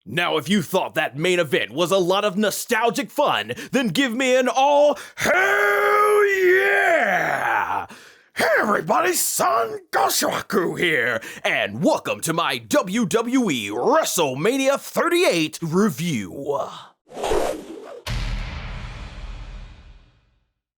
Now, if you thought that main event was a lot of nostalgic fun, then give me an all hell yeah! Hey everybody, SonGoshuaku here, and welcome to my WWE Wrestlemania 38 review.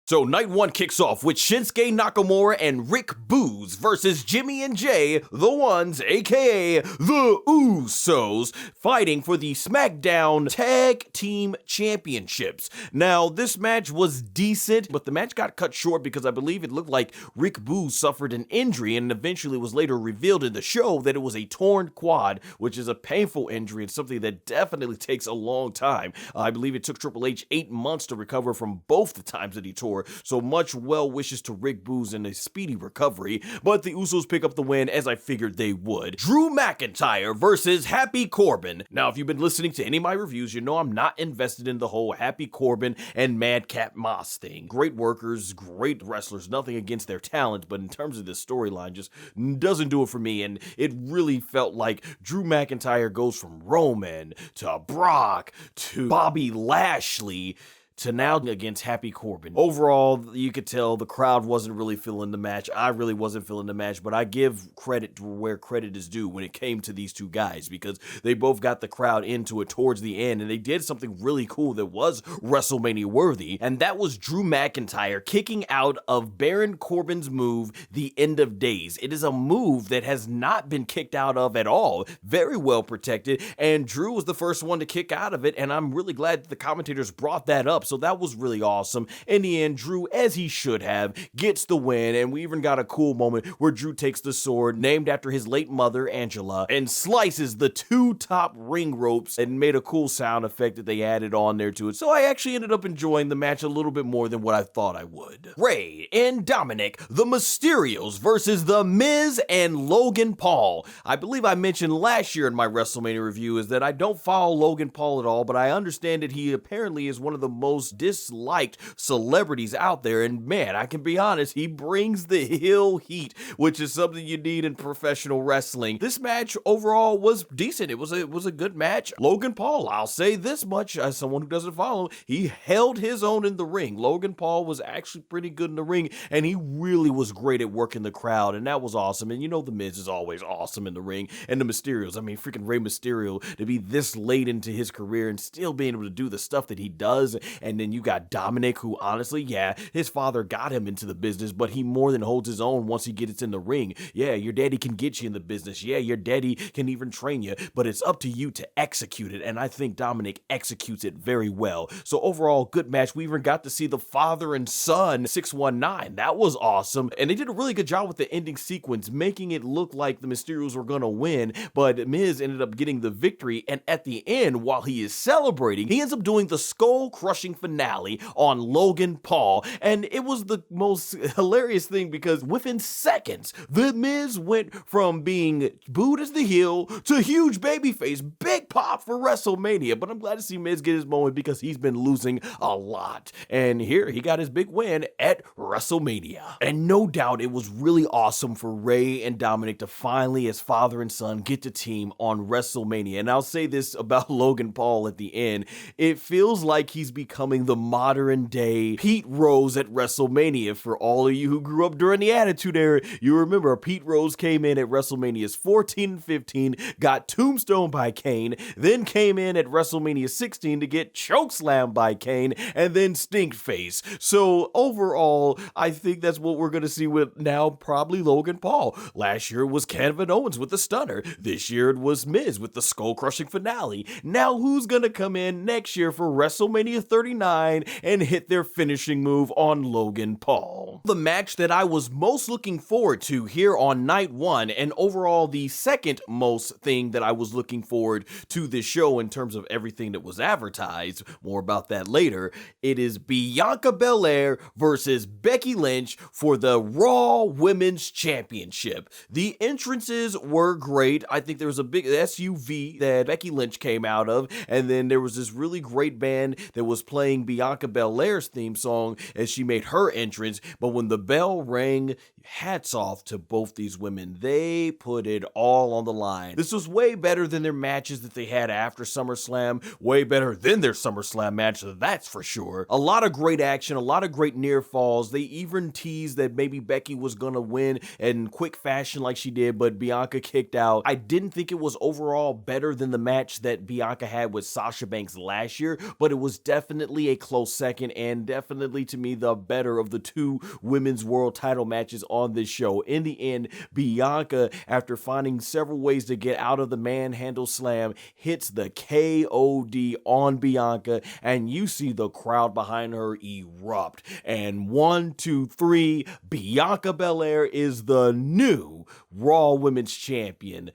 So night one kicks off with Shinsuke Nakamura and Rick Boogs versus Jimmy and Jay, the Ones, aka the Usos, fighting for the Smackdown Tag Team Championships. Now, this match was decent, but the match got cut short because I believe it looked like Rick Boogs suffered an injury and eventually was later revealed in the show that it was a torn quad, which is a painful injury and something that definitely takes a long time. I believe it took Triple H 8 months to recover from both the times that he tore. So much well wishes to Rick Boogs and a speedy recovery, but the Usos pick up the win as I figured they would. Drew McIntyre versus Happy Corbin. Now, if you've been listening to any of my reviews, you know I'm not invested in the whole Happy Corbin and Madcap Moss thing. Great workers, great wrestlers, nothing against their talent, but in terms of this storyline, just doesn't do it for me, and it really felt like Drew McIntyre goes from Roman to Brock to Bobby Lashley to now against Happy Corbin. Overall, you could tell the crowd wasn't really feeling the match. I really wasn't feeling the match, but I give credit to where credit is due when it came to these two guys because they both got the crowd into it towards the end, and they did something really cool that was WrestleMania worthy, and that was Drew McIntyre kicking out of Baron Corbin's move, the End of Days. It is a move that has not been kicked out of at all. Very well protected, and Drew was the first one to kick out of it, and I'm really glad that the commentators brought that up. So that was really awesome. In the end, Drew, as he should have, gets the win, and we even got a cool moment where Drew takes the sword, named after his late mother, Angela, and slices the two top ring ropes and made a cool sound effect that they added on there to it. So I actually ended up enjoying the match a little bit more than what I thought I would. Rey and Dominik, the Mysterios versus The Miz and Logan Paul. I believe I mentioned last year in my WrestleMania review is that I don't follow Logan Paul at all, but I understand that he apparently is one of the most disliked celebrities out there, and man, I can be honest, he brings the heel heat, which is something you need in professional wrestling. This match overall was decent. It was a good match. Logan Paul, I'll say this much as someone who doesn't follow, he held his own in the ring. Logan Paul was actually pretty good in the ring, and he really was great at working the crowd, and that was awesome. And you know The Miz is always awesome in the ring, and the Mysterios, I mean, freaking Rey Mysterio, to be this late into his career and still being able to do the stuff that he does, and then you got Dominik, who honestly, yeah, his father got him into the business, but he more than holds his own once he gets in the ring. Yeah, your daddy can get you in the business. Yeah, your daddy can even train you, but it's up to you to execute it, and I think Dominik executes it very well. So overall, good match. We even got to see the father and son 619. That was awesome, and they did a really good job with the ending sequence, making it look like the Mysterios were gonna win, but Miz ended up getting the victory, and at the end, while he is celebrating, he ends up doing the skull-crushing finale on Logan Paul, and it was the most hilarious thing because within seconds, The Miz went from being booed as the heel to huge babyface, big pop for WrestleMania, but I'm glad to see Miz get his moment because he's been losing a lot, and here he got his big win at WrestleMania. And no doubt it was really awesome for Rey and Dominik to finally, as father and son, get to team on WrestleMania, and I'll say this about Logan Paul at the end, it feels like he's becoming the modern day Pete Rose at WrestleMania. For all of you who grew up during the Attitude Era, you remember Pete Rose came in at WrestleManias 14 and 15, got tombstone by Kane, then came in at WrestleMania 16 to get chokeslammed by Kane, and then stinked face. So overall, I think that's what we're going to see with now probably Logan Paul. Last year it was Kevin Owens with the stunner. This year it was Miz with the skull-crushing finale. Now who's going to come in next year for WrestleMania 39 and hit their finishing move on Logan Paul? The match that I was most looking forward to here on night one, and overall the second most thing that I was looking forward to this show in terms of everything that was advertised, more about that later, it is Bianca Belair versus Becky Lynch for the Raw Women's Championship. The entrances were great. I think there was a big SUV that Becky Lynch came out of, and then there was this really great band that was playing playing Bianca Belair's theme song as she made her entrance, but when the bell rang, hats off to both these women. They put it all on the line. This was way better than their matches that they had after SummerSlam, way better than their SummerSlam match, that's for sure. A lot of great action, a lot of great near falls. They even teased that maybe Becky was gonna win in quick fashion like she did, but Bianca kicked out. I didn't think it was overall better than the match that Bianca had with Sasha Banks last year, but it was definitely a close second and definitely to me the better of the two women's world title matches on this show. In the end, Bianca, after finding several ways to get out of the manhandle slam, hits the KOD on Bianca, and you see the crowd behind her erupt. And 1, 2, 3, Bianca Belair is the new Raw Women's Champion.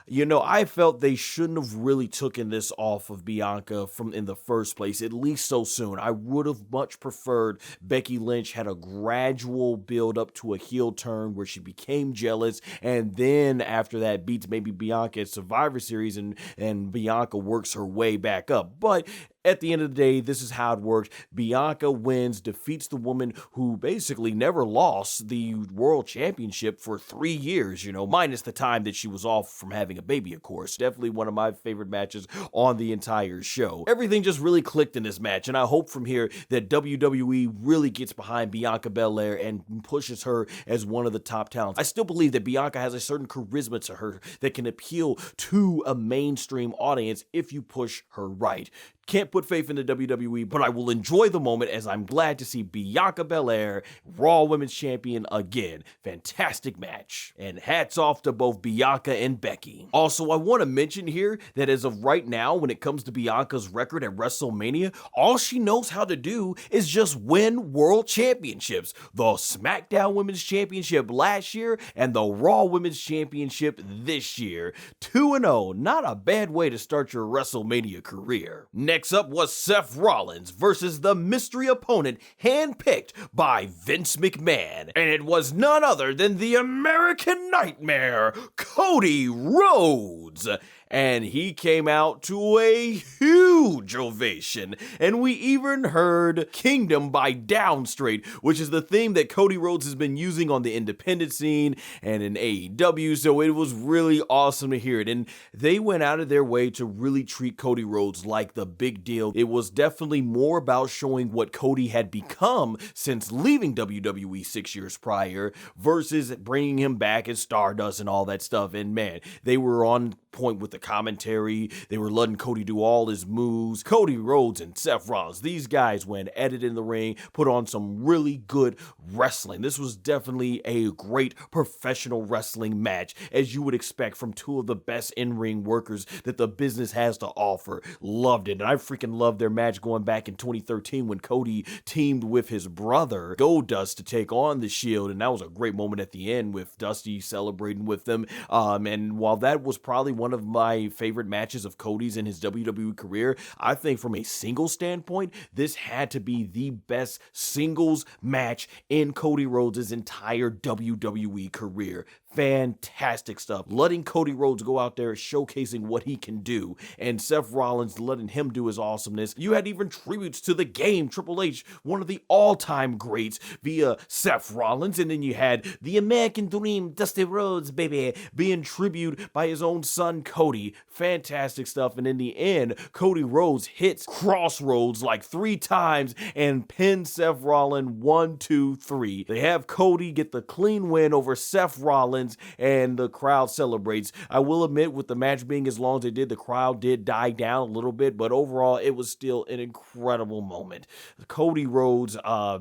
You know, I felt they shouldn't have really taken this off of Bianca from in the first place, at least so soon. I would have much preferred Becky Lynch had a gradual build up to a heel turn where she became jealous, and then after that beats maybe Bianca at Survivor Series, and Bianca works her way back up. But at the end of the day, this is how it worked. Bianca wins, defeats the woman who basically never lost the World Championship for 3 years, you know, minus the time that she was off from having a baby, of course. Definitely one of my favorite matches on the entire show. Everything just really clicked in this match, and I hope from here that WWE really gets behind Bianca Belair and pushes her as one of the top talents. I still believe that Bianca has a certain charisma to her that can appeal to a mainstream audience if you push her right. Can't put faith in the WWE, but I will enjoy the moment as I'm glad to see Bianca Belair, Raw Women's Champion again. Fantastic match. And hats off to both Bianca and Becky. Also, I want to mention here that as of right now, when it comes to Bianca's record at WrestleMania, all she knows how to do is just win world championships. The SmackDown Women's Championship last year and the Raw Women's Championship this year. 2-0, not a bad way to start your WrestleMania career. Next up was Seth Rollins versus the mystery opponent handpicked by Vince McMahon. And it was none other than the American Nightmare, Cody Rhodes. And he came out to a huge ovation. And we even heard Kingdom by Downstraight, which is the theme that Cody Rhodes has been using on the independent scene and in AEW, so it was really awesome to hear it. And they went out of their way to really treat Cody Rhodes like the big deal. It was definitely more about showing what Cody had become since leaving WWE 6 years prior versus bringing him back as Stardust and all that stuff. And man, they were on point with the commentary. They were letting Cody do all his moves. Cody Rhodes and Seth Rollins, these guys went at it in the ring, put on some really good wrestling. This was definitely a great professional wrestling match, as you would expect from two of the best in-ring workers that the business has to offer. Loved it. And I freaking loved their match going back in 2013 when Cody teamed with his brother Goldust to take on the Shield, and that was a great moment at the end with Dusty celebrating with them. And while that was probably one of my favorite matches of Cody's in his WWE career, I think from a singles standpoint, this had to be the best singles match in Cody Rhodes' entire WWE career. Fantastic stuff. Letting Cody Rhodes go out there showcasing what he can do, and Seth Rollins letting him do his awesomeness. You had even tributes to the game, Triple H, one of the all-time greats, via Seth Rollins, and then you had the American Dream, Dusty Rhodes, baby, being tribute by his own son, Cody. Fantastic stuff, and in the end, Cody Rhodes hits Crossroads like 3 times and pins Seth Rollins 1, 2, 3. They have Cody get the clean win over Seth Rollins, and the crowd celebrates. I will admit, with the match being as long as it did, the crowd did die down a little bit, but overall, it was still an incredible moment. Cody Rhodes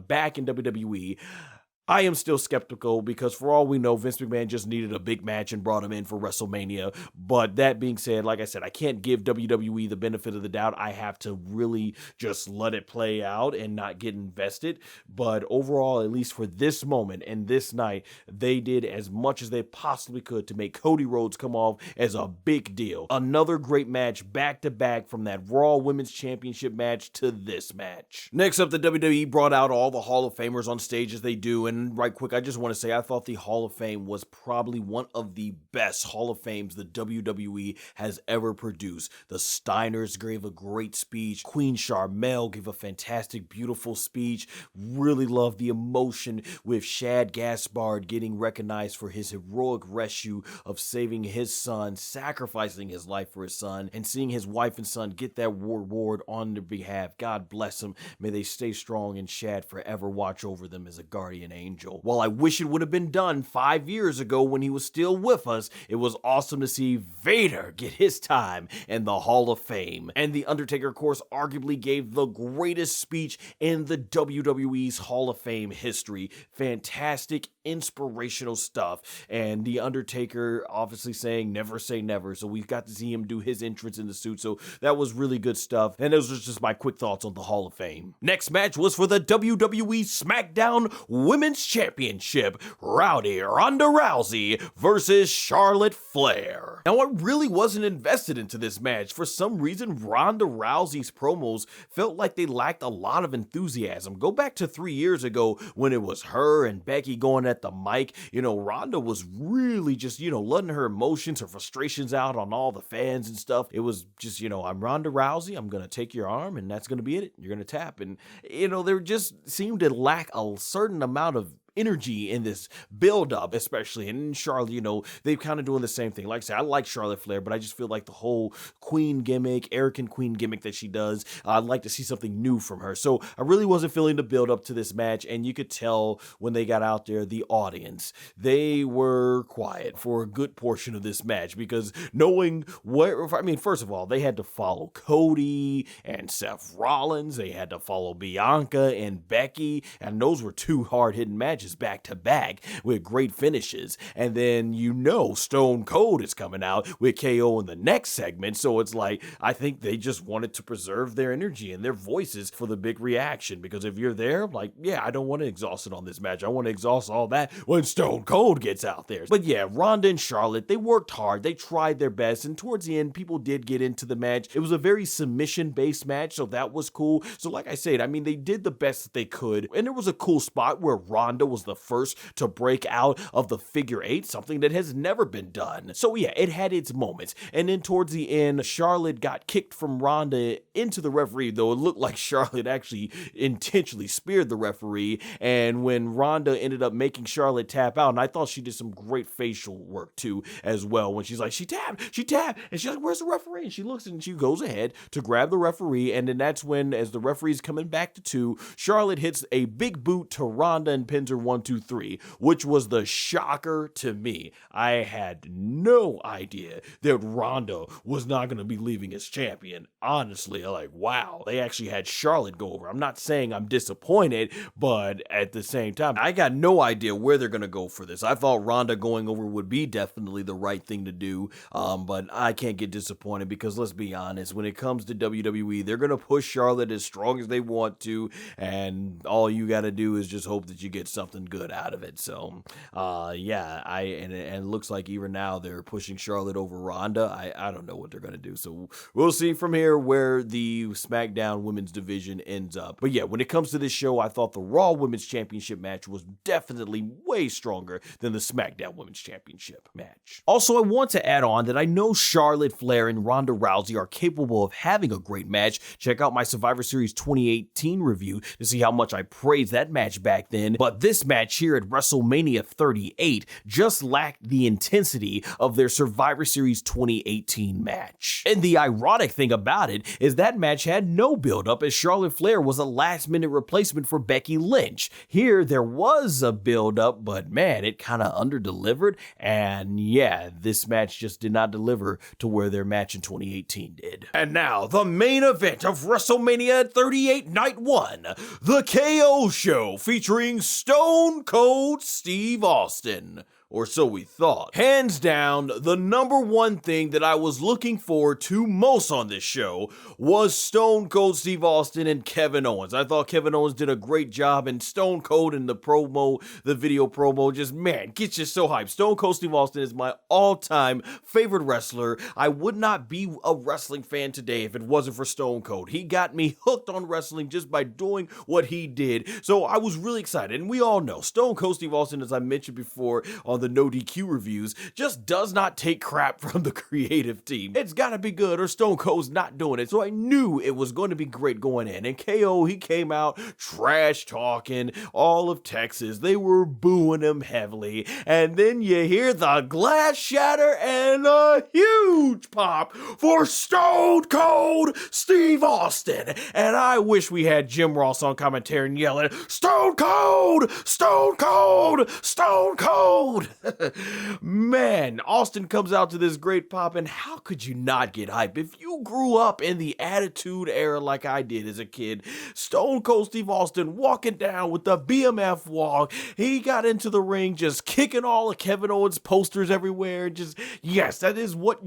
back in WWE. I am still skeptical because for all we know, Vince McMahon just needed a big match and brought him in for WrestleMania. But that being said, like I said, I can't give WWE the benefit of the doubt. I have to really just let it play out and not get invested. But overall, at least for this moment and this night, they did as much as they possibly could to make Cody Rhodes come off as a big deal. Another great match back to back, from that Raw Women's Championship match to this match. Next up, the WWE brought out all the Hall of Famers on stage as they do, and and right quick, I just want to say I thought the Hall of Fame was probably one of the best Hall of Fames the WWE has ever produced. The Steiners gave a great speech. Queen Charmel gave a fantastic, beautiful speech. Really loved the emotion with Shad Gaspard getting recognized for his heroic rescue of saving his son, sacrificing his life for his son, and seeing his wife and son get that reward on their behalf. God bless them. May they stay strong, and Shad forever watch over them as a guardian angel. While I wish it would have been done 5 years ago when he was still with us, it was awesome to see Vader get his time in the Hall of Fame. And The Undertaker, of course, arguably gave the greatest speech in the WWE's Hall of Fame history. Fantastic, inspirational stuff. And The Undertaker obviously saying never say never. So we got to see him do his entrance in the suit. So that was really good stuff. And those are just my quick thoughts on the Hall of Fame. Next match was for the WWE Smackdown Women's Championship. Rowdy Ronda Rousey versus Charlotte Flair. Now, I really wasn't invested into this match. For some reason, Ronda Rousey's promos felt like they lacked a lot of enthusiasm. Go back to 3 years ago when it was her and Becky going at the mic. Ronda was really just, letting her emotions, her frustrations out on all the fans and stuff. It was just, I'm Ronda Rousey, I'm going to take your arm, and that's going to be it. You're going to tap. And, there just seemed to lack a certain amount of energy in this build-up, especially. And Charlotte, they've kind of doing the same thing. Like I said, I like Charlotte Flair, but I just feel like the whole queen gimmick, arrogant queen gimmick that she does, I'd like to see something new from her. So I really wasn't feeling the build-up to this match, and you could tell when they got out there, the audience, they were quiet for a good portion of this match, because knowing first of all, they had to follow Cody and Seth Rollins, they had to follow Bianca and Becky, and those were two hard-hitting matches back to back with great finishes. And then Stone Cold is coming out with KO in the next segment. So it's like, I think they just wanted to preserve their energy and their voices for the big reaction. Because if you're there, I don't want to exhaust it on this match. I want to exhaust all that when Stone Cold gets out there. But yeah, Ronda and Charlotte, they worked hard. They tried their best. And towards the end, people did get into the match. It was a very submission-based match, so that was cool. So like I said, they did the best that they could. And there was a cool spot where Ronda was the first to break out of the figure eight, something that has never been done. So yeah, it had its moments. And then towards the end, Charlotte got kicked from Ronda into the referee, though it looked like Charlotte actually intentionally speared the referee. And when Ronda ended up making Charlotte tap out, and I thought she did some great facial work too as well, when she's like, she tapped, and she's like, where's the referee? And she looks and she goes ahead to grab the referee, and then that's when, as the referee's coming back to 2, Charlotte hits a big boot to Ronda and pins her 1, 2, 3, which was the shocker to me. I had no idea that Ronda was not going to be leaving as champion. Honestly, wow, they actually had Charlotte go over. I'm not saying I'm disappointed, but at the same time, I got no idea where they're going to go for this. I thought Ronda going over would be definitely the right thing to do, but I can't get disappointed, because let's be honest, when it comes to WWE, they're going to push Charlotte as strong as they want to, and all you got to do is just hope that you get something good out of it. So and it looks like even now they're pushing Charlotte over Ronda. I don't know what they're gonna do, so we'll see from here where the SmackDown Women's division ends up. But yeah, when it comes to this show, I thought the Raw Women's Championship match was definitely way stronger than the SmackDown Women's Championship match. Also, I want to add on that I know Charlotte Flair and Ronda Rousey are capable of having a great match. Check out my Survivor Series 2018 review to see how much I praised that match back then. But this match here at WrestleMania 38 just lacked the intensity of their Survivor Series 2018 match. And the ironic thing about it is that match had no build-up, as Charlotte Flair was a last-minute replacement for Becky Lynch. Here, there was a build-up, but man, it kind of under-delivered, and yeah, this match just did not deliver to where their match in 2018 did. And now, the main event of WrestleMania 38 Night 1, the KO Show, featuring Stone Cold Steve Austin. or so we thought. Hands down, the number one thing that I was looking forward to most on this show was Stone Cold Steve Austin and Kevin Owens. I thought Kevin Owens did a great job, and Stone Cold in the promo, the video promo, just, man, gets you so hyped. Stone Cold Steve Austin is my all-time favorite wrestler. I would not be a wrestling fan today if it wasn't for Stone Cold. He got me hooked on wrestling just by doing what he did, so I was really excited. And we all know Stone Cold Steve Austin, as I mentioned before on the No DQ reviews, just does not take crap from the creative team. It's gotta be good or Stone Cold's not doing it, so I knew it was going to be great going in. And KO, he came out trash talking all of Texas. They were booing him heavily, and then you hear the glass shatter and a huge pop for Stone Cold Steve Austin. And I wish we had Jim Ross on commentary and yelling, Stone Cold! Stone Cold! Stone Cold! Man, Austin comes out to this great pop, and how could you not get hype? If you grew up in the Attitude Era like I did as a kid, Stone Cold Steve Austin walking down with the BMF walk, he got into the ring just kicking all of Kevin Owens posters everywhere. Just, yes, that is what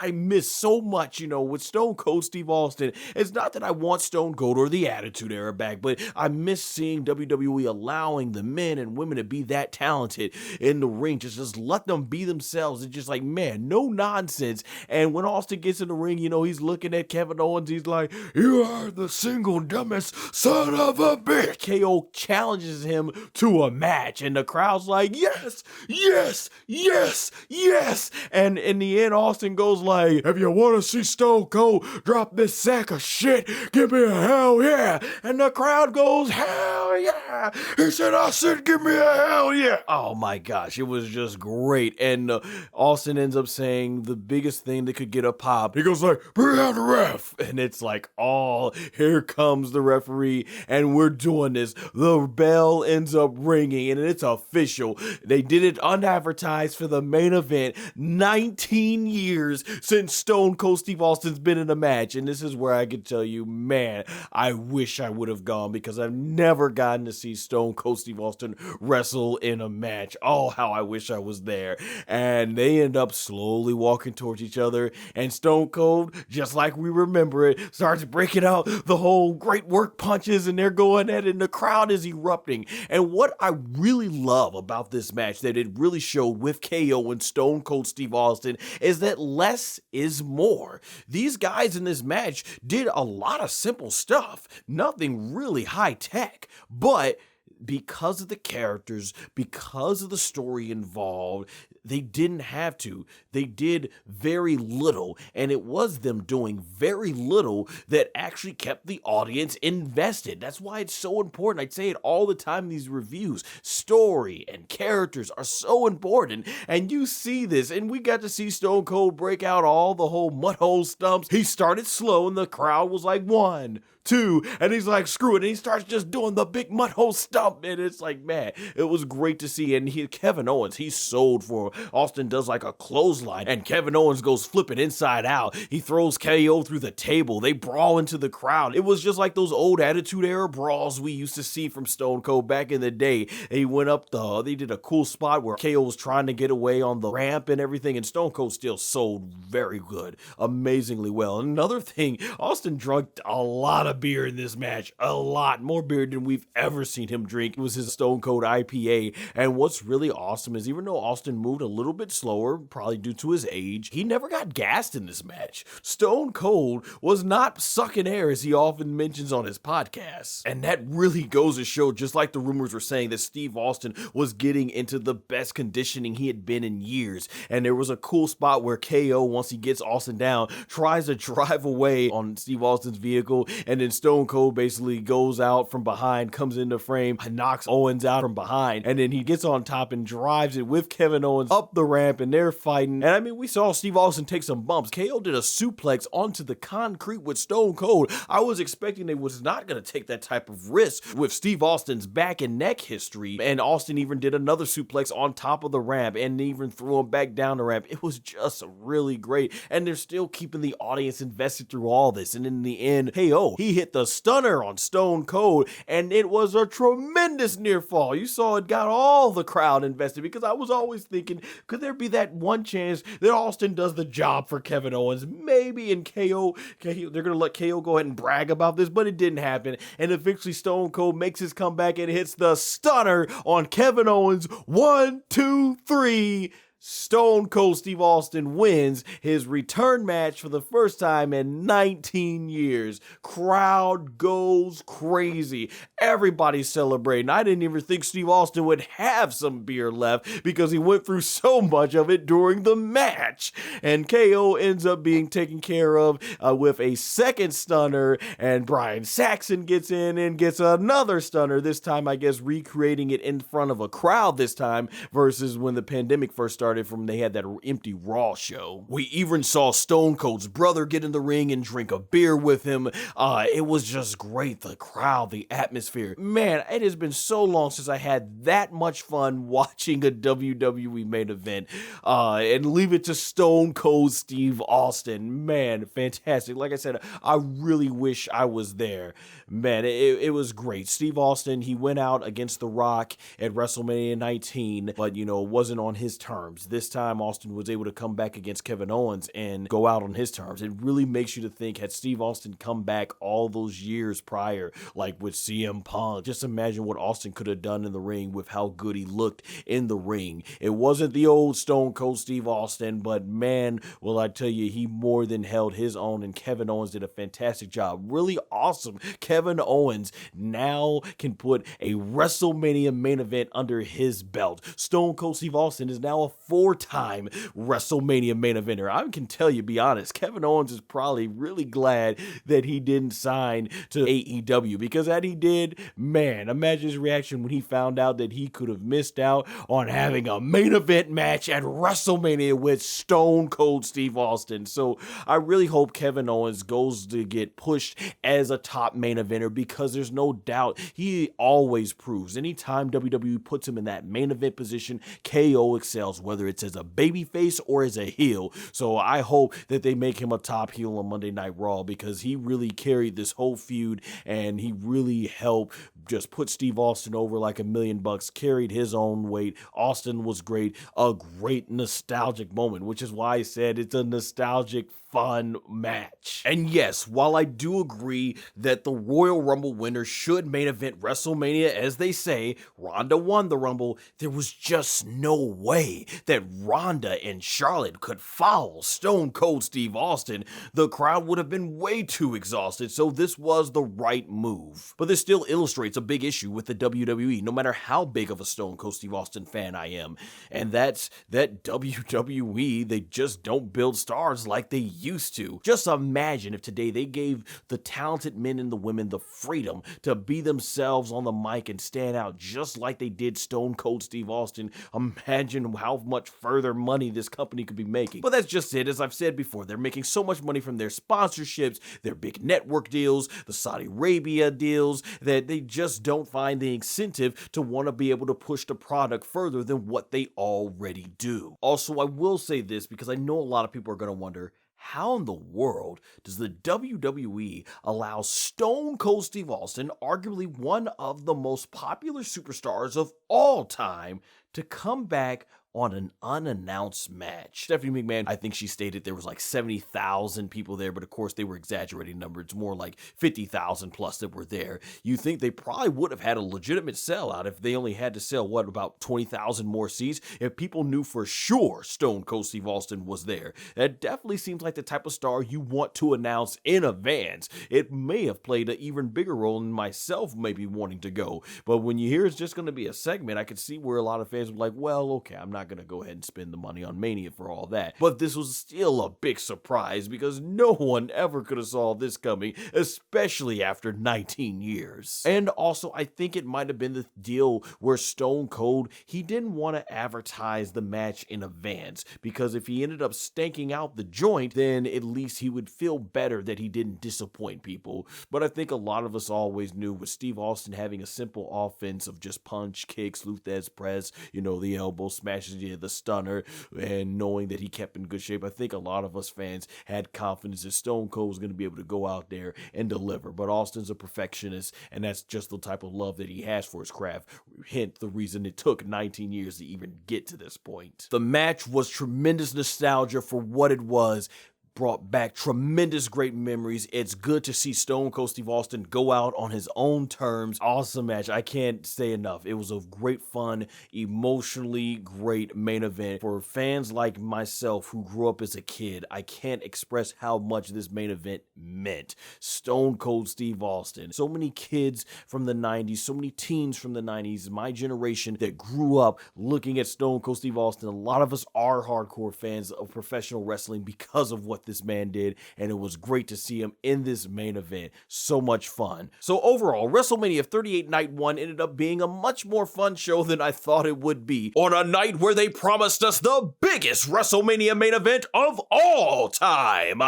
I miss so much, with Stone Cold Steve Austin. It's not that I want Stone Cold or the Attitude Era back, but I miss seeing WWE allowing the men and women to be that talented in the ring. Just let them be themselves. It's just like, man, no nonsense. And when Austin gets in the ring, he's looking at Kevin Owens. He's like, you are the single dumbest son of a bitch. KO challenges him to a match, and the crowd's like, yes, yes, yes, yes. And in the end, Austin goes like, if you want to see Stone Cold drop this sack of shit, give me a hell yeah. And the crowd goes, hell yeah. He said, Austin, give me a hell yeah. Oh my gosh, it was just great. And Austin ends up saying the biggest thing that could get a pop. He goes like, bring out the ref. And it's like, oh, here comes the referee, and we're doing this. The bell ends up ringing, and it's official. They did it unadvertised for the main event. 19 years since Stone Cold Steve Austin's been in a match, and this is where I could tell you, man, I wish I would have gone, because I've never gotten to see Stone Cold Steve Austin wrestle in a match. Oh, how I wish I was there. And they end up slowly walking towards each other, and Stone Cold, just like we remember it, starts breaking out the whole great work punches, and they're going at it, and the crowd is erupting. And what I really love about this match that it really showed with KO and Stone Cold Steve Austin is that less is more. These guys in this match did a lot of simple stuff, nothing really high tech, but because of the characters, because of the story involved, they didn't have to. They did very little, and it was them doing very little that actually kept the audience invested. That's why it's so important. I'd say it all the time in these reviews. Story and characters are so important, and you see this, and we got to see Stone Cold break out all the whole mudhole stumps. He started slow, and the crowd was like, 1, 2, and he's like, screw it, and he starts just doing the big mudhole stump, and it's like, man, it was great to see. And Kevin Owens, he's sold for Austin does like a clothesline, and Kevin Owens goes flipping inside out. He throws KO through the table. They brawl into the crowd. It was just like those old Attitude Era brawls we used to see from Stone Cold back in the day. He went up they did a cool spot where KO was trying to get away on the ramp and everything, and Stone Cold still sold very good, amazingly well. Another thing, Austin drank a lot of beer in this match, a lot more beer than we've ever seen him drink. It was his Stone Cold IPA, and what's really awesome is even though Austin moved a little bit slower, probably due to his age, he never got gassed in this match. Stone Cold was not sucking air, as he often mentions on his podcast, and that really goes to show, just like the rumors were saying, that Steve Austin was getting into the best conditioning he had been in years. And there was a cool spot where KO, once he gets Austin down, tries to drive away on Steve Austin's vehicle, and then Stone Cold basically goes out from behind, comes into frame, knocks Owens out from behind, and then he gets on top and drives it with Kevin Owens up the ramp and they're fighting. And I mean, we saw Steve Austin take some bumps. KO did a suplex onto the concrete with Stone Cold. I was expecting they was not going to take that type of risk with Steve Austin's back and neck history. And Austin even did another suplex on top of the ramp and even threw him back down the ramp. It was just really great. And they're still keeping the audience invested through all this. And in the end, KO, he hit the stunner on Stone Cold, and it was a tremendous near fall. You saw it got all the crowd invested, because I was always thinking, could there be that one chance that Austin does the job for Kevin Owens? Maybe in KO, they're going to let KO go ahead and brag about this, but it didn't happen. And eventually Stone Cold makes his comeback and hits the stunner on Kevin Owens. 1, 2, 3. Stone Cold Steve Austin wins his return match for the first time in 19 years. Crowd goes crazy. Everybody's celebrating. I didn't even think Steve Austin would have some beer left, because he went through so much of it during the match. And KO ends up being taken care of with a second stunner, and Brian Saxon gets in and gets another stunner, this time I guess recreating it in front of a crowd this time, versus when the pandemic first started, from they had that empty Raw show. We even saw Stone Cold's brother get in the ring and drink a beer with him. It was just great. The crowd, the atmosphere. Man, it has been so long since I had that much fun watching a WWE main event. And leave it to Stone Cold Steve Austin. Man, fantastic. Like I said, I really wish I was there. Man, it was great. Steve Austin, he went out against The Rock at WrestleMania 19, but it wasn't on his terms. This time, Austin was able to come back against Kevin Owens and go out on his terms. It really makes you to think, had Steve Austin come back all those years prior, like with CM Punk, just imagine what Austin could have done in the ring with how good he looked in the ring. It wasn't the old Stone Cold Steve Austin, but man, will I tell you, he more than held his own, and Kevin Owens did a fantastic job. Really awesome. Kevin Owens now can put a WrestleMania main event under his belt. Stone Cold Steve Austin is now a 4-time WrestleMania main eventer. I can tell you, be honest, Kevin Owens is probably really glad that he didn't sign to AEW, because had he did, man, imagine his reaction when he found out that he could have missed out on having a main event match at WrestleMania with Stone Cold Steve Austin. So I really hope Kevin Owens goes to get pushed as a top main eventer, because there's no doubt he always proves anytime WWE puts him in that main event position, KO excels, whether it's as a babyface or as a heel. So I hope that they make him a top heel on Monday Night Raw, because he really carried this whole feud, and he really helped just put Steve Austin over like $1,000,000, carried his own weight. Austin was great, a great nostalgic moment, which is why I said it's a nostalgic fun match. And yes, while I do agree that the Royal Rumble winner should main event WrestleMania, as they say, Ronda won the Rumble, there was just no way that Ronda and Charlotte could foul Stone Cold Steve Austin. The crowd would have been way too exhausted, so this was the right move. But this still illustrates a big issue with the WWE, no matter how big of a Stone Cold Steve Austin fan I am. And that's that WWE, they just don't build stars like they used to. Just imagine if today they gave the talented men and the women the freedom to be themselves on the mic and stand out just like they did Stone Cold Steve Austin. Imagine how much further money this company could be making. But that's just it. As I've said before, they're making so much money from their sponsorships, their big network deals, the Saudi Arabia deals, that they just don't find the incentive to want to be able to push the product further than what they already do. Also, I will say this, because I know a lot of people are going to wonder, how in the world does the WWE allow Stone Cold Steve Austin, arguably one of the most popular superstars of all time, to come back on an unannounced match? Stephanie McMahon, I think she stated there was like 70,000 people there, but of course they were exaggerating numbers. It's more like 50,000 plus that were there. You think they probably would have had a legitimate sellout if they only had to sell, about 20,000 more seats, if people knew for sure Stone Cold Steve Austin was there. That definitely seems like the type of star you want to announce in advance. It may have played an even bigger role than myself maybe wanting to go, but when you hear it's just going to be a segment, I could see where a lot of fans were like, well, okay, I'm not not going to go ahead and spend the money on Mania for all that. But this was still a big surprise because no one ever could have saw this coming, especially after 19 years. And also, I think it might have been the deal where Stone Cold, he didn't want to advertise the match in advance, because if he ended up stanking out the joint, then at least he would feel better that he didn't disappoint people. But I think a lot of us always knew with Steve Austin having a simple offense of just punch, kicks, Luthez press, the elbow smashes, the stunner, and knowing that he kept in good shape, I think a lot of us fans had confidence that Stone Cold was going to be able to go out there and deliver. But Austin's a perfectionist, and that's just the type of love that he has for his craft. Hint, the reason it took 19 years to even get to this point. The match was tremendous nostalgia for what it was. Brought back tremendous great memories. It's good to see Stone Cold Steve Austin go out on his own terms. Awesome match. I can't say enough. It was a great fun, emotionally great main event. For fans like myself who grew up as a kid, I can't express how much this main event meant. Stone Cold Steve Austin. So many kids from the 90s, so many teens from the 90s, my generation that grew up looking at Stone Cold Steve Austin. A lot of us are hardcore fans of professional wrestling because of what this man did, and it was great to see him in this main event. So much fun. So overall, WrestleMania 38 Night 1 ended up being a much more fun show than I thought it would be, on a night where they promised us the biggest WrestleMania main event of all time.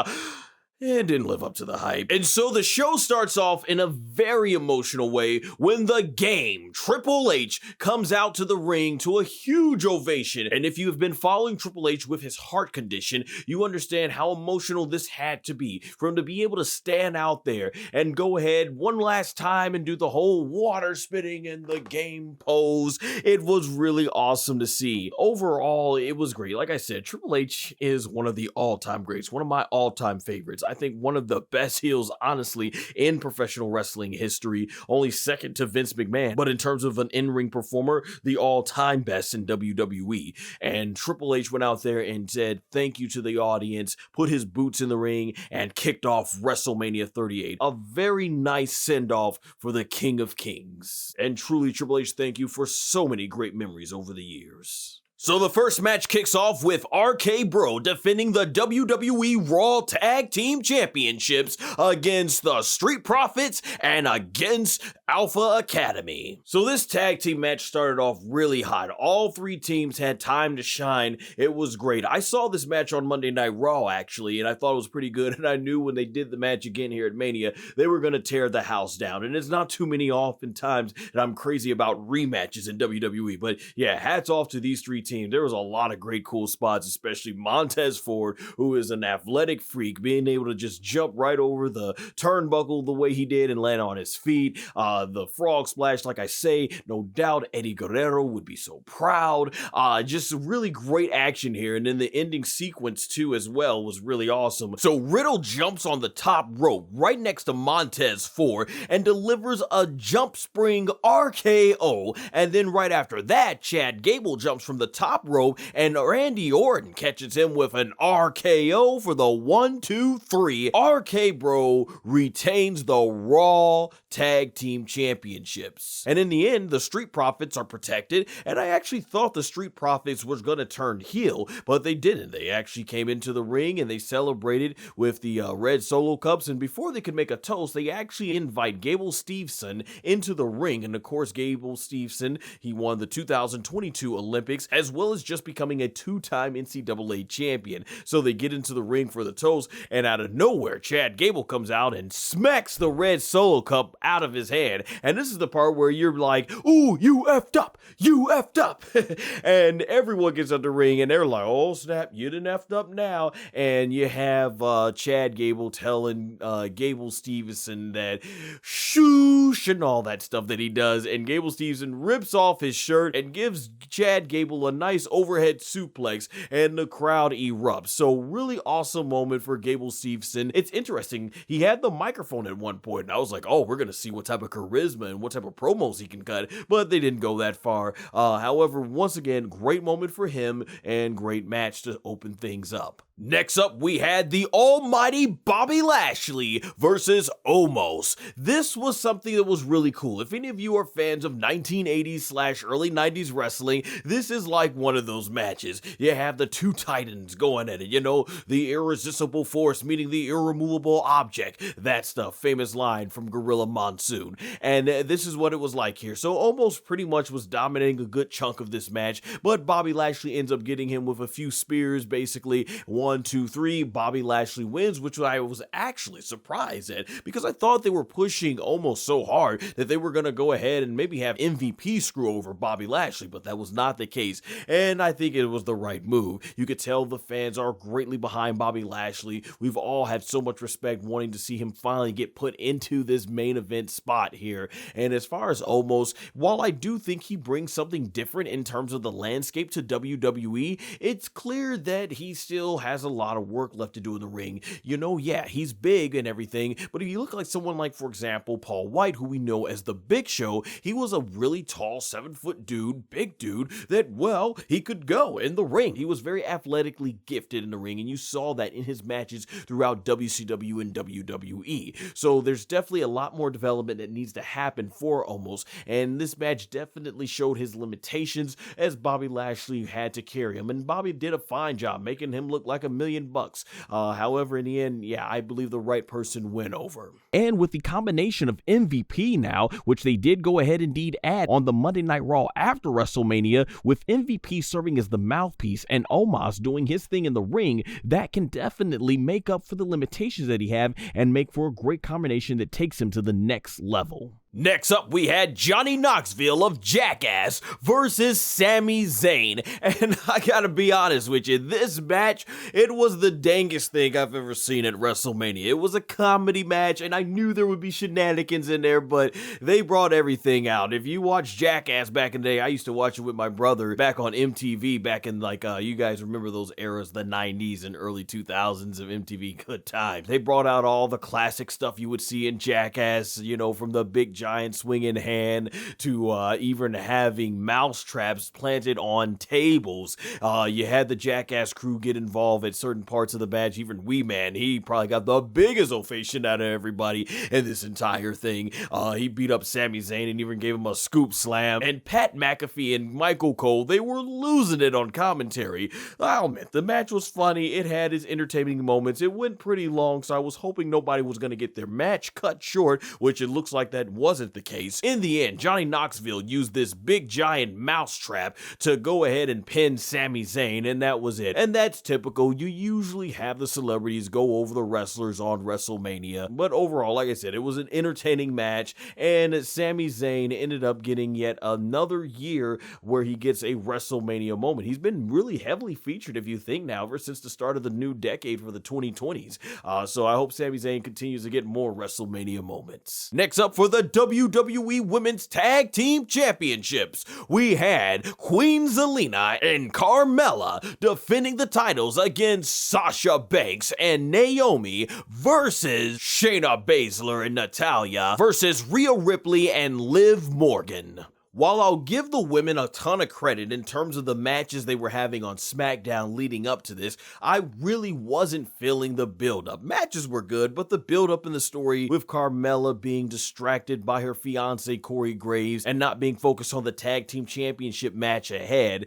It didn't live up to the hype. And so the show starts off in a very emotional way when the Game, Triple H, comes out to the ring to a huge ovation. And if you have been following Triple H with his heart condition, you understand how emotional this had to be for him to be able to stand out there and go ahead one last time and do the whole water spitting and the Game pose. It was really awesome to see. Overall, it was great. Like I said, Triple H is one of the all-time greats, one of my all-time favorites. I think one of the best heels, honestly, in professional wrestling history, only second to Vince McMahon. But in terms of an in-ring performer, the all-time best in WWE. And Triple H went out there and said thank you to the audience, put his boots in the ring, and kicked off WrestleMania 38. A very nice send-off for the King of Kings. And truly, Triple H, thank you for so many great memories over the years. So the first match kicks off with RK Bro defending the WWE Raw Tag Team Championships against the Street Profits and against Alpha Academy. So this tag team match started off really hot. All three teams had time to shine. It was great. I saw this match on Monday Night Raw, actually, and I thought it was pretty good, and I knew when they did the match again here at Mania, they were going to tear the house down, and it's not too many oftentimes that I'm crazy about rematches in WWE, but yeah, hats off to these three team. There was a lot of great cool spots, especially Montez Ford, who is an athletic freak, being able to just jump right over the turnbuckle the way he did and land on his feet. The frog splash, like I say, no doubt Eddie Guerrero would be so proud. Just really great action here, and then the ending sequence too as well was really awesome. So Riddle jumps on the top rope right next to Montez Ford and delivers a jump spring RKO, and then right after that, Chad Gable jumps from the top rope and Randy Orton catches him with an RKO for the 1-2-3. RK Bro retains the Raw Tag Team Championships. And in the end, the Street Profits are protected, and I actually thought the Street Profits was going to turn heel, but they didn't. They actually came into the ring and they celebrated with the red solo cups, and before they could make a toast, they actually invite Gable Steveson into the ring. And of course, Gable Steveson, he won the 2022 Olympics, as well as just becoming a two-time NCAA champion. So they get into the ring for the toast, and out of nowhere, Chad Gable comes out and smacks the red solo cup out of his hand. And this is the part where you're like, ooh, you effed up, you effed up. And everyone gets out the ring and they're like, oh snap, you done effed up now. And you have Chad Gable telling Gable Steveson that shoosh and all that stuff that he does. And Gable Steveson rips off his shirt and gives Chad Gable a nice overhead suplex, and the crowd erupts. So really awesome moment for Gable Steveson. It's interesting, he had the microphone at one point, and I was like, oh, we're gonna see what type of charisma and what type of promos he can cut, but they didn't go that far. However, once again, great moment for him and great match to open things up. Next up, we had the almighty Bobby Lashley versus Omos. This was something that was really cool. If any of you are fans of 1980s/early 90s wrestling, this is like one of those matches. You have the two titans going at it, you know, the irresistible force meeting the irremovable object. That's the famous line from Gorilla Monsoon. And this is what it was like here. So Omos pretty much was dominating a good chunk of this match, but Bobby Lashley ends up getting him with a few spears, basically. 1, 2, 3, Bobby Lashley wins, which I was actually surprised at because I thought they were pushing Omos so hard that they were going to go ahead and maybe have MVP screw over Bobby Lashley, but that was not the case, and I think it was the right move. You could tell the fans are greatly behind Bobby Lashley. We've all had so much respect wanting to see him finally get put into this main event spot here, and as far as Omos, while I do think he brings something different in terms of the landscape to WWE, it's clear that he still has a lot of work left to do in the ring. You know, yeah, he's big and everything, but if you look like someone like, for example, Paul White, who we know as the Big Show, he was a really tall 7-foot dude, big dude, that, well, he could go in the ring. He was very athletically gifted in the ring, and you saw that in his matches throughout WCW and WWE. So there's definitely a lot more development that needs to happen for Omos, and this match definitely showed his limitations as Bobby Lashley had to carry him, and Bobby did a fine job making him look like $1 million. However, in the end, yeah, I believe the right person went over. And with the combination of MVP now, which they did go ahead indeed add on the Monday Night Raw after WrestleMania, with MVP serving as the mouthpiece and Omos doing his thing in the ring, that can definitely make up for the limitations that he have and make for a great combination that takes him to the next level. Next up, we had Johnny Knoxville of Jackass versus Sami Zayn. And I gotta be honest with you, this match, it was the dangest thing I've ever seen at WrestleMania. It was a comedy match, and I knew there would be shenanigans in there, but they brought everything out. If you watched Jackass back in the day, I used to watch it with my brother back on MTV back in, like, you guys remember those eras, the 90s and early 2000s of MTV good times. They brought out all the classic stuff you would see in Jackass, you know, from the big giant swinging hand to even having mouse traps planted on tables. You had the Jackass crew get involved at certain parts of the match. Even Wee Man, he probably got the biggest ovation out of everybody in this entire thing. He beat up Sami Zayn and even gave him a scoop slam. And Pat McAfee and Michael Cole, they were losing it on commentary. I'll admit, the match was funny. It had its entertaining moments. It went pretty long, so I was hoping nobody was going to get their match cut short, which it looks like that wasn't the case. In the end, Johnny Knoxville used this big giant mouse trap to go ahead and pin Sami Zayn, and that was it. And that's typical. You usually have the celebrities go over the wrestlers on WrestleMania, but overall, like I said, it was an entertaining match, and Sami Zayn ended up getting yet another year where he gets a WrestleMania moment. He's been really heavily featured, if you think now, ever since the start of the new decade for the 2020s. So I hope Sami Zayn continues to get more WrestleMania moments. Next up, for the WWE Women's Tag Team Championships, we had Queen Zelina and Carmella defending the titles against Sasha Banks and Naomi versus Shayna Baszler and Natalya versus Rhea Ripley and Liv Morgan. While I'll give the women a ton of credit in terms of the matches they were having on SmackDown leading up to this, I really wasn't feeling the build-up. Matches were good, but the build-up in the story with Carmella being distracted by her fiance Corey Graves and not being focused on the Tag Team Championship match ahead,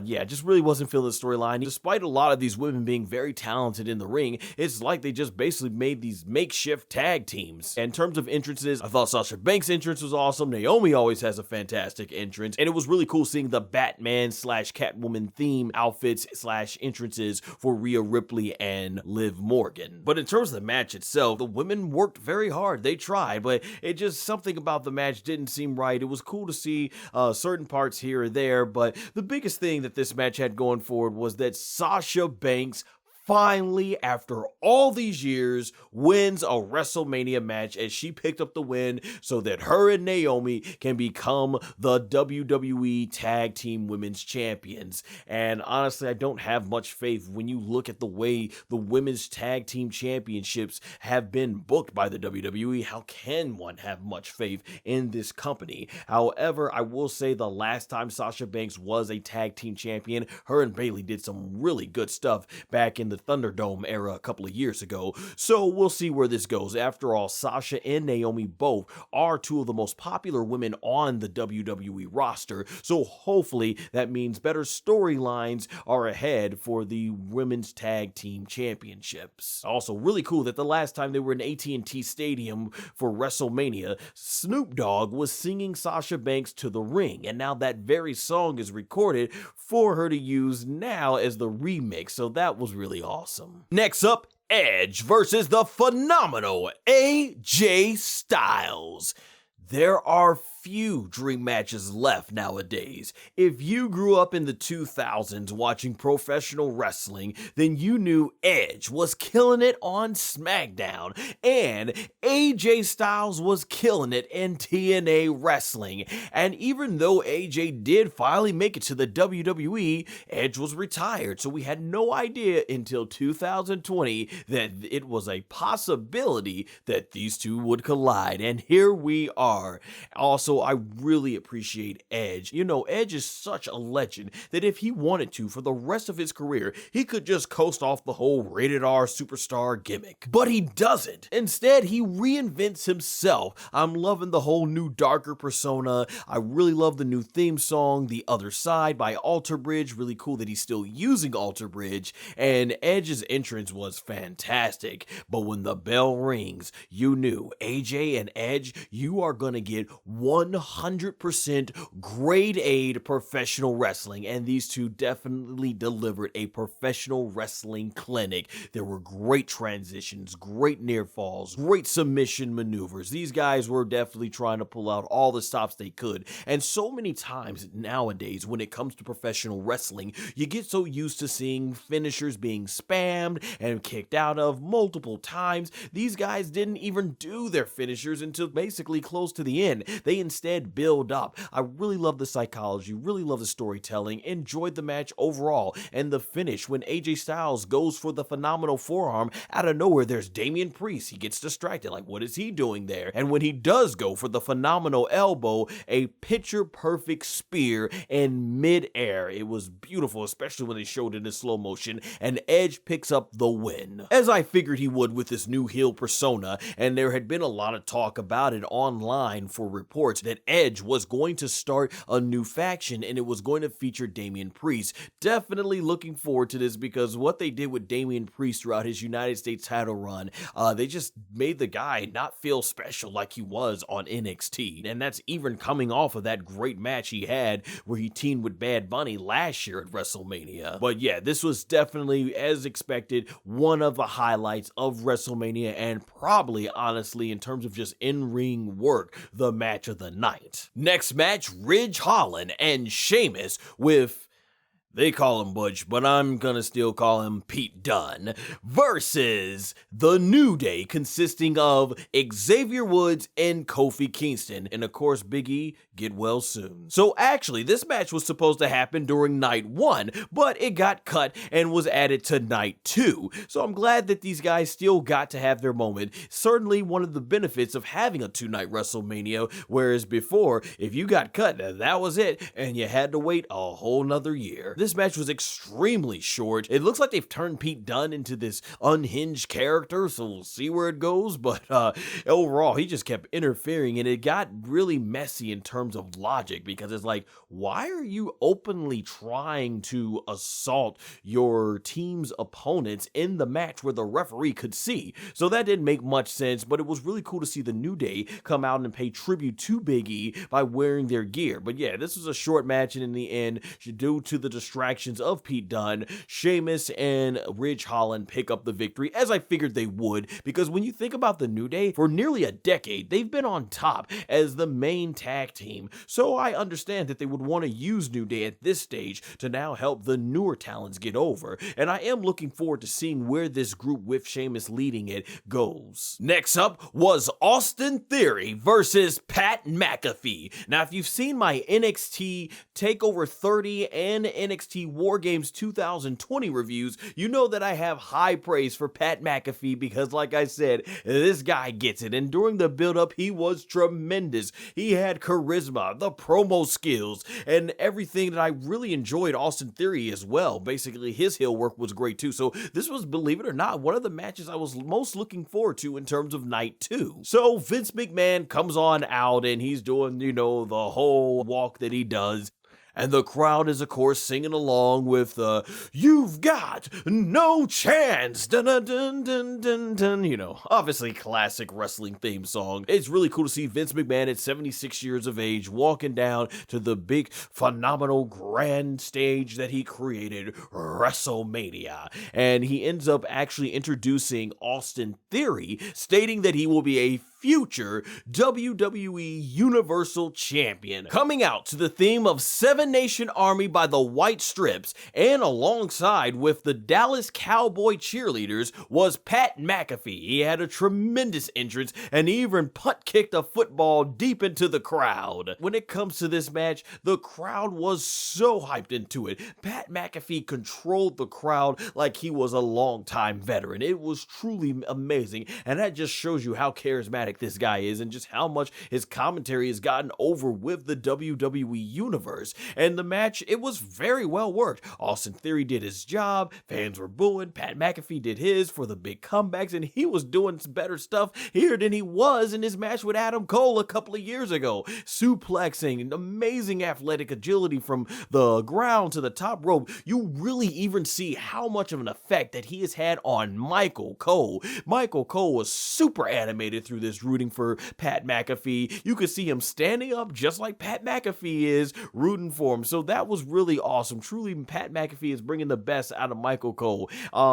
just really wasn't feeling the storyline. Despite a lot of these women being very talented in the ring, it's like they just basically made these makeshift tag teams. And in terms of entrances, I thought Sasha Banks' entrance was awesome. Naomi always has a fantastic entrance, and it was really cool seeing the Batman/Catwoman theme outfits/entrances for Rhea Ripley and Liv Morgan. But in terms of the match itself, the women worked very hard. They tried, but it just something about the match didn't seem right. It was cool to see certain parts here or there, but the biggest thing that this match had going forward was that Sasha Banks finally, after all these years, wins a WrestleMania match as she picked up the win so that her and Naomi can become the WWE Tag Team Women's Champions. And honestly, I don't have much faith when you look at the way the Women's Tag Team Championships have been booked by the WWE. How can one have much faith in this company? However, I will say the last time Sasha Banks was a Tag Team Champion, her and Bayley did some really good stuff back in the the Thunderdome era a couple of years ago, so we'll see where this goes. After all, Sasha and Naomi both are two of the most popular women on the WWE roster, so hopefully that means better storylines are ahead for the Women's Tag Team Championships. Also, really cool that the last time they were in AT&T Stadium for WrestleMania, Snoop Dogg was singing Sasha Banks to the ring, and now that very song is recorded for her to use now as the remix, so that was really awesome. Next up, Edge versus the phenomenal AJ Styles. There are few dream matches left nowadays. If you grew up in the 2000s watching professional wrestling, then you knew Edge was killing it on SmackDown, and AJ Styles was killing it in TNA Wrestling. And even though AJ did finally make it to the WWE, Edge was retired, so we had no idea until 2020 that it was a possibility that these two would collide, and here we are. Also, I really appreciate Edge. You know, Edge is such a legend that if he wanted to, for the rest of his career, he could just coast off the whole rated R superstar gimmick. But he doesn't. Instead, he reinvents himself. I'm loving the whole new darker persona. I really love the new theme song, The Other Side by Alter Bridge. Really cool that he's still using Alter Bridge. And Edge's entrance was fantastic. But when the bell rings, you knew AJ and Edge, you are gonna get 100% grade A professional wrestling, and these two definitely delivered a professional wrestling clinic. There were great transitions, great near falls, great submission maneuvers. These guys were definitely trying to pull out all the stops they could, and so many times nowadays when it comes to professional wrestling, you get so used to seeing finishers being spammed and kicked out of multiple times. These guys didn't even do their finishers until basically close to the end. They instead build up. I really love the psychology, really love the storytelling, enjoyed the match overall, and the finish when AJ Styles goes for the phenomenal forearm, out of nowhere there's Damian Priest. He gets distracted, like what is he doing there? And when he does go for the phenomenal elbow, a picture perfect spear in midair. It was beautiful, especially when they showed it in slow motion, and Edge picks up the win. As I figured he would with this new heel persona, and there had been a lot of talk about it online for reports that Edge was going to start a new faction and it was going to feature Damian Priest. Definitely looking forward to this, because what they did with Damian Priest throughout his United States title run, they just made the guy not feel special like he was on NXT. And that's even coming off of that great match he had where he teamed with Bad Bunny last year at WrestleMania. But yeah, this was definitely, as expected, one of the highlights of WrestleMania, and probably, honestly, in terms of just in-ring work, the match of the night. Next match, Ridge Holland and Sheamus with, they call him Butch, but I'm gonna still call him Pete Dunne, versus The New Day, consisting of Xavier Woods and Kofi Kingston. And of course, Big E, get well soon. So actually, this match was supposed to happen during night 1, but it got cut and was added to night 2. So I'm glad that these guys still got to have their moment. Certainly one of the benefits of having a 2-night WrestleMania, whereas before, if you got cut, that was it, and you had to wait a whole nother year. This match was extremely short. It looks like they've turned Pete Dunne into this unhinged character, so we'll see where it goes, but overall, he just kept interfering, and it got really messy in terms of logic, because it's like, why are you openly trying to assault your team's opponents in the match where the referee could see? So that didn't make much sense, but it was really cool to see the New Day come out and pay tribute to Big E by wearing their gear. But yeah, this was a short match, and in the end, due to the distractions of Pete Dunne, Sheamus and Ridge Holland pick up the victory, as I figured they would, because when you think about the New Day, for nearly a decade, they've been on top as the main tag team. So I understand that they would want to use New Day at this stage to now help the newer talents get over, and I am looking forward to seeing where this group with Sheamus leading it goes. Next up was Austin Theory versus Pat McAfee. Now, if you've seen my NXT TakeOver 30 and NXT NXT War Games 2020 reviews, you know that I have high praise for Pat McAfee because, like I said, this guy gets it. And during the build-up, he was tremendous. He had charisma, the promo skills, and everything that I really enjoyed Austin Theory as well. Basically, his heel work was great too. So this was, believe it or not, one of the matches I was most looking forward to in terms of night 2. So Vince McMahon comes on out and he's doing, the whole walk that he does. And the crowd is, of course, singing along with, "You've got no chance," dun dun dun dun dun dun, obviously classic wrestling theme song. It's really cool to see Vince McMahon at 76 years of age walking down to the big, phenomenal, grand stage that he created, WrestleMania. And he ends up actually introducing Austin Theory, stating that he will be a future WWE Universal Champion. Coming out to the theme of Seven Nation Army by the White Strips, and alongside with the Dallas Cowboy cheerleaders, was Pat McAfee. He had a tremendous entrance and even punt-kicked a football deep into the crowd. When it comes to this match, the crowd was so hyped into it. Pat McAfee controlled the crowd like he was a longtime veteran. It was truly amazing, and that just shows you how charismatic this guy is and just how much his commentary has gotten over with the WWE Universe. And the match, it was very well worked. Austin Theory did his job, fans were booing, Pat McAfee did his for the big comebacks, and he was doing some better stuff here than he was in his match with Adam Cole a couple of years ago. Suplexing, amazing athletic agility from the ground to the top rope. You really even see how much of an effect that he has had on Michael Cole. Michael Cole was super animated through this, rooting for Pat McAfee. You could see him standing up just like Pat McAfee is, rooting for him. So that was really awesome. Truly, Pat McAfee is bringing the best out of Michael Cole.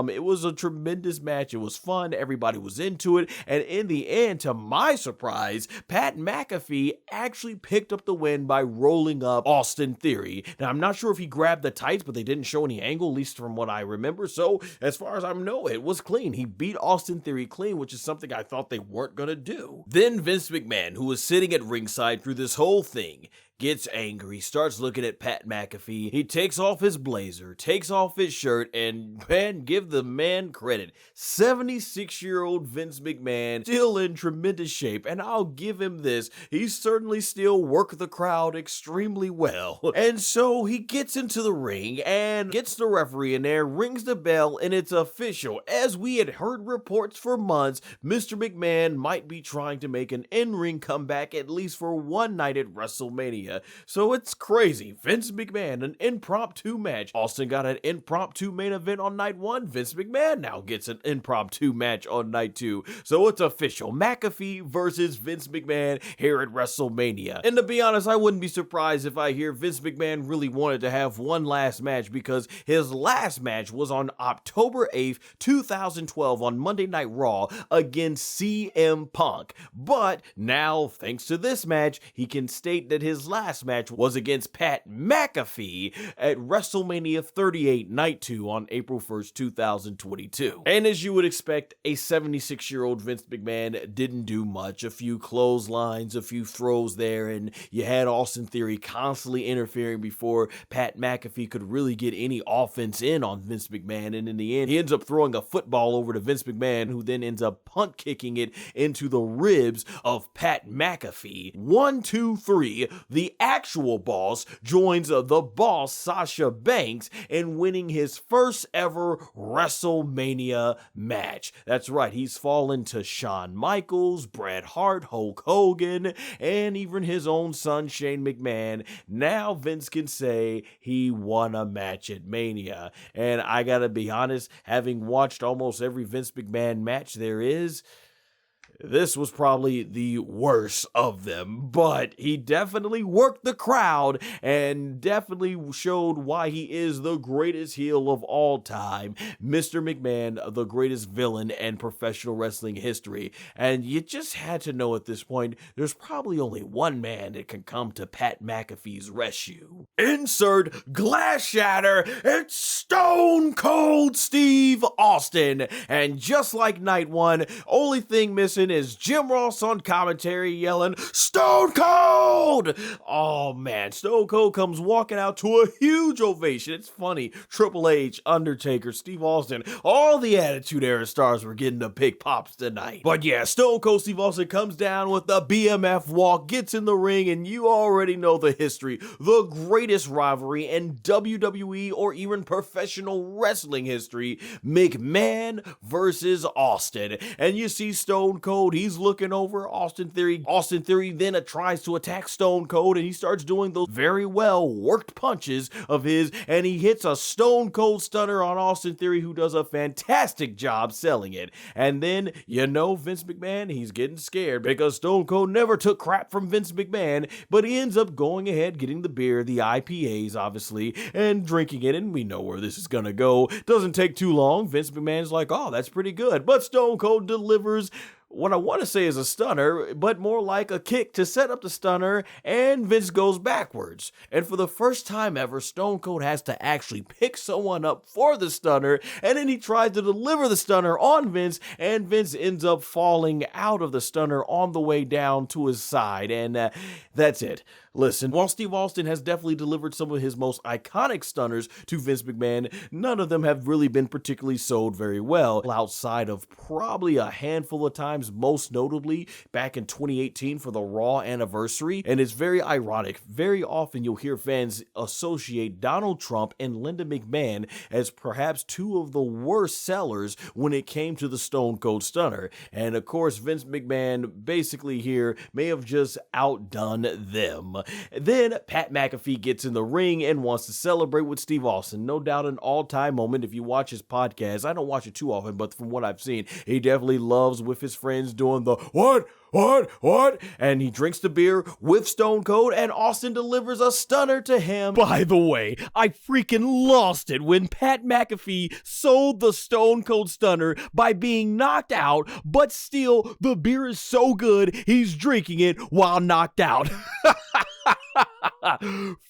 It was a tremendous match. It was fun. Everybody was into it. And in the end, to my surprise, Pat McAfee actually picked up the win by rolling up Austin Theory. Now, I'm not sure if he grabbed the tights, but they didn't show any angle, at least from what I remember. So as far as I know, it was clean. He beat Austin Theory clean, which is something I thought they weren't going to do. Then Vince McMahon, who was sitting at ringside through this whole thing, gets angry, starts looking at Pat McAfee. He takes off his blazer, takes off his shirt, and man, give the man credit. 76-year-old Vince McMahon, still in tremendous shape, and I'll give him this. He certainly still worked the crowd extremely well. And so he gets into the ring and gets the referee in there, rings the bell, and it's official. As we had heard reports for months, Mr. McMahon might be trying to make an in-ring comeback at least for one night at WrestleMania. So it's crazy. Vince McMahon, an impromptu match. Austin got an impromptu main event on night 1. Vince McMahon now gets an impromptu match on night 2. So it's official. McAfee versus Vince McMahon here at WrestleMania. And to be honest, I wouldn't be surprised if I hear Vince McMahon really wanted to have one last match, because his last match was on October 8th, 2012 on Monday Night Raw against CM Punk. But now, thanks to this match, he can state that his last match was against Pat McAfee at WrestleMania 38 Night 2 on April 1st, 2022. And as you would expect, a 76-year-old Vince McMahon didn't do much. A few clotheslines, a few throws there, and you had Austin Theory constantly interfering before Pat McAfee could really get any offense in on Vince McMahon. And in the end, he ends up throwing a football over to Vince McMahon, who then ends up punt kicking it into the ribs of Pat McAfee. 1, 2, 3. The actual boss joins the boss Sasha Banks in winning his first ever WrestleMania match. That's right, he's fallen to Shawn Michaels, Bret Hart, Hulk Hogan, and even his own son Shane McMahon. Now Vince can say he won a match at Mania. And I gotta be honest, having watched almost every Vince McMahon match there is, this was probably the worst of them, but he definitely worked the crowd and definitely showed why he is the greatest heel of all time. Mr. McMahon, the greatest villain in professional wrestling history. And you just had to know at this point, there's probably only one man that can come to Pat McAfee's rescue. Insert glass shatter, it's Stone Cold Steve Austin. And just like night 1, only thing missing as Jim Ross on commentary yelling, "Stone Cold!" Oh man, Stone Cold comes walking out to a huge ovation. It's funny. Triple H, Undertaker, Steve Austin, all the Attitude Era stars were getting to pick pops tonight. But yeah, Stone Cold Steve Austin comes down with the BMF walk, gets in the ring, and you already know the history. The greatest rivalry in WWE or even professional wrestling history, McMahon versus Austin. And you see Stone Cold, he's looking over Austin Theory. Austin Theory then tries to attack Stone Cold, and he starts doing those very well worked punches of his, and he hits a Stone Cold stunner on Austin Theory, who does a fantastic job selling it. And then, you know, Vince McMahon, he's getting scared because Stone Cold never took crap from Vince McMahon, but he ends up going ahead, getting the beer, the IPAs, obviously, and drinking it, and we know where this is gonna go. Doesn't take too long. Vince McMahon's like, oh, that's pretty good. But Stone Cold delivers what I want to say is a stunner, but more like a kick to set up the stunner, and Vince goes backwards. And for the first time ever, Stone Cold has to actually pick someone up for the stunner, and then he tries to deliver the stunner on Vince, and Vince ends up falling out of the stunner on the way down to his side, and that's it. Listen, while Steve Austin has definitely delivered some of his most iconic stunners to Vince McMahon, none of them have really been particularly sold very well, outside of probably a handful of times, most notably back in 2018 for the Raw anniversary. And it's very ironic. Very often you'll hear fans associate Donald Trump and Linda McMahon as perhaps two of the worst sellers when it came to the Stone Cold Stunner. And of course, Vince McMahon basically here may have just outdone them. Then Pat McAfee gets in the ring and wants to celebrate with Steve Austin. No doubt an all-time moment. If you watch his podcast, I don't watch it too often, but from what I've seen, he definitely loves with his friends doing the what? And he drinks the beer with Stone Cold, and Austin delivers a stunner to him. By the way, I freaking lost it when Pat McAfee sold the Stone Cold stunner by being knocked out, but still, the beer is so good, he's drinking it while knocked out.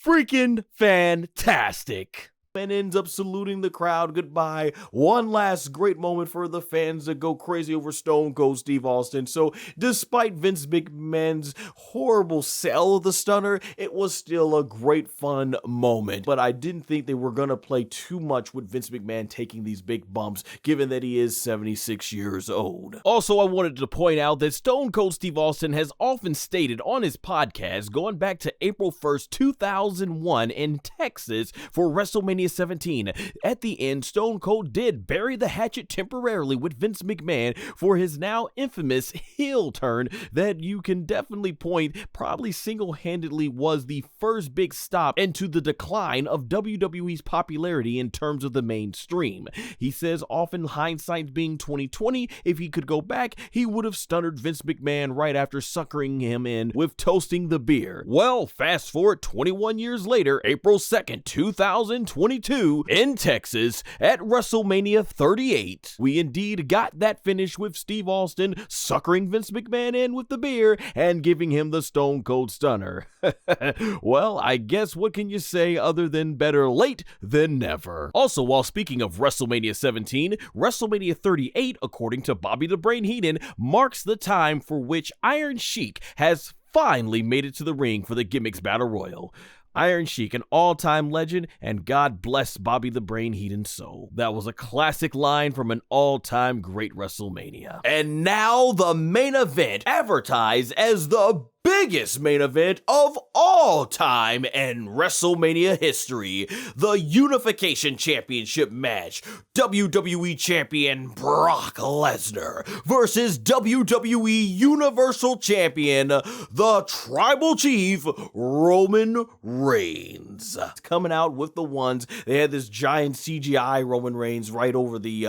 Freaking fantastic. And ends up saluting the crowd goodbye. One last great moment for the fans that go crazy over Stone Cold Steve Austin. So despite Vince McMahon's horrible sell of the stunner, it was still a great fun moment. But I didn't think they were going to play too much with Vince McMahon taking these big bumps, given that he is 76 years old. Also, I wanted to point out that Stone Cold Steve Austin has often stated on his podcast, going back to April 1st, 2001 in Texas for WrestleMania 17. At the end, Stone Cold did bury the hatchet temporarily with Vince McMahon for his now infamous heel turn that you can definitely point probably single-handedly was the first big stop into the decline of WWE's popularity in terms of the mainstream. He says often hindsight being 2020, if he could go back, he would have stunned Vince McMahon right after suckering him in with toasting the beer. Well, fast forward 21 years later, April 2nd, 2022 in Texas at WrestleMania 38. We indeed got that finish with Steve Austin suckering Vince McMahon in with the beer and giving him the Stone Cold Stunner. Well, I guess what can you say other than better late than never. Also, while speaking of WrestleMania 17, WrestleMania 38, according to Bobby the Brain Heenan, marks the time for which Iron Sheik has finally made it to the ring for the Gimmicks Battle Royal. Iron Sheik, an all-time legend, and God bless Bobby the Brain Heenan's soul. That was a classic line from an all-time great WrestleMania. And now the main event, advertised as the biggest main event of all time in WrestleMania history, the Unification Championship match. WWE Champion Brock Lesnar versus WWE Universal Champion, the Tribal Chief Roman Reigns. Coming out with the ones, they had this giant CGI Roman Reigns right over the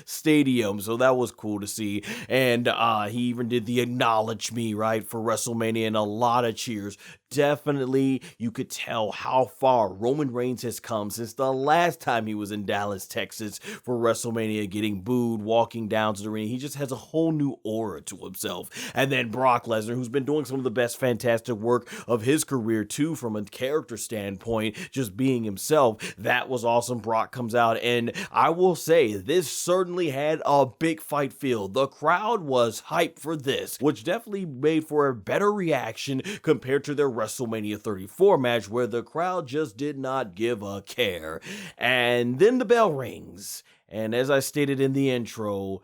stadium, so that was cool to see. And he even did the acknowledge me, right, for WrestleMania, and a lot of cheers. definitely, you could tell how far Roman Reigns has come since the last time he was in Dallas, Texas for WrestleMania, getting booed, walking down to the ring. He just has a whole new aura to himself. And then Brock Lesnar, who's been doing some of the best fantastic work of his career too, from a character standpoint, just being himself. That was awesome. Brock comes out, and I will say, this certainly had a big fight feel. The crowd was hyped for this, which definitely made for a better reaction compared to their WrestleMania 34 match, where the crowd just did not give a care. And then the bell rings, and as I stated in the intro,